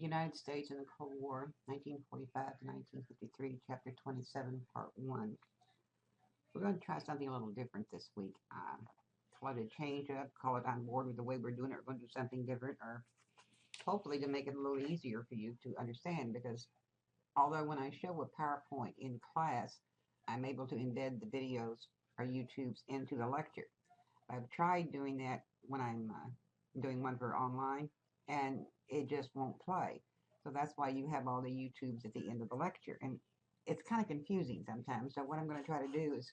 United States in the Cold War, 1945 to 1953, Chapter 27, Part 1. We're going to try something a little different this week. Call it a change up, call it I'm bored with the way we're doing it, we're going to do something different, or hopefully to make it a little easier for you to understand, because although when I show a PowerPoint in class, I'm able to embed the videos or YouTubes into the lecture. I've tried doing that when I'm doing one for online, and it just won't play. So that's why you have all the YouTubes at the end of the lecture, and it's kind of confusing sometimes. So what I'm going to try to do is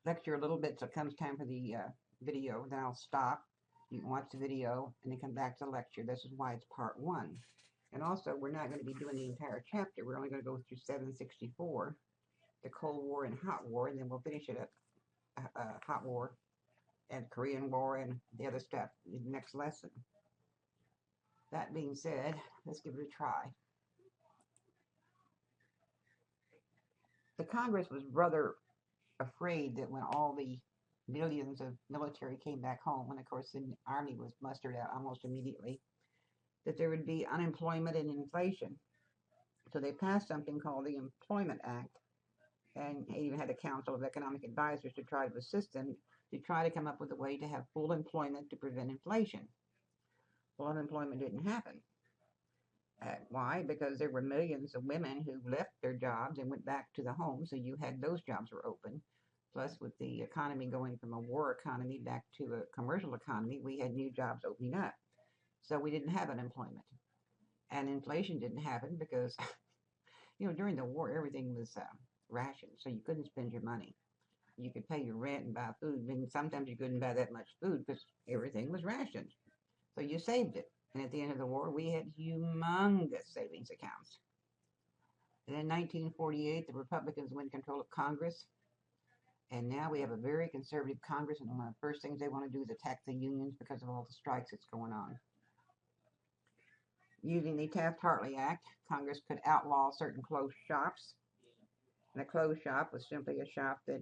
lecture a little bit, so it comes time for the video, then I'll stop. You can watch the video and then come back to the lecture. This is why it's part 1. And also, we're not going to be doing the entire chapter. We're only going to go through 764, the Cold War and Hot War, and then we'll finish it at Hot War and Korean War and the other stuff in the next lesson. That being said, let's give it a try. The Congress was rather afraid that when all the millions of military came back home, and of course the army was mustered out almost immediately, that there would be unemployment and inflation. So they passed something called the Employment Act, and they even had a council of economic advisors to try to assist them to try to come up with a way to have full employment to prevent inflation. Well, unemployment didn't happen. Why? Because there were millions of women who left their jobs and went back to the home, so you had those jobs were open. Plus, with the economy going from a war economy back to a commercial economy, we had new jobs opening up. So we didn't have unemployment. And inflation didn't happen because, during the war, everything was rationed, so you couldn't spend your money. You could pay your rent and buy food, and sometimes you couldn't buy that much food because everything was rationed. So you saved it. And at the end of the war, we had humongous savings accounts. And in 1948, the Republicans win control of Congress. And now we have a very conservative Congress, and one of the first things they want to do is attack the unions because of all the strikes that's going on. Using the TaftHartley Act, Congress could outlaw certain closed shops. And a closed shop was simply a shop that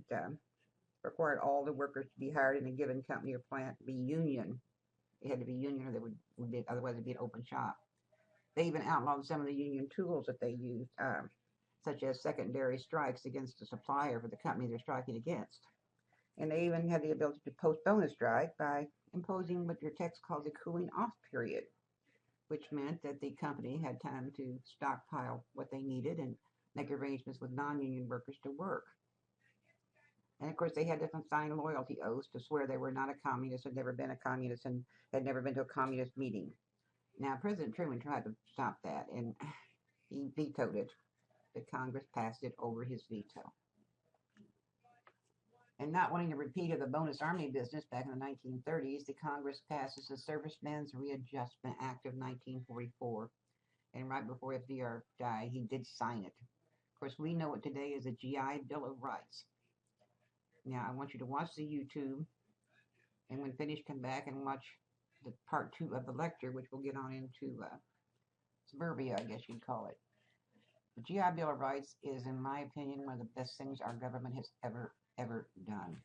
required all the workers to be hired in a given company or plant to be union. It had to be union, or they would be, otherwise it'd be an open shop. They even outlawed some of the union tools that they used, such as secondary strikes against the supplier for the company they're striking against. And they even had the ability to postpone a strike by imposing what your text calls a cooling off period, which meant that the company had time to stockpile what they needed and make arrangements with non-union workers to work. And of course, they had to sign loyalty oaths to swear they were not a communist, had never been a communist, and had never been to a communist meeting. Now, President Truman tried to stop that, and he vetoed it. The Congress passed it over his veto. And not wanting a repeat of the bonus army business back in the 1930s, the Congress passes the Servicemen's Readjustment Act of 1944. And right before FDR died, he did sign it. Of course, we know it today as a GI Bill of Rights. Now, I want you to watch the YouTube, and when finished, come back and watch the part 2 of the lecture, which we'll get on into suburbia, I guess you'd call it. The GI Bill of Rights is, in my opinion, one of the best things our government has ever done.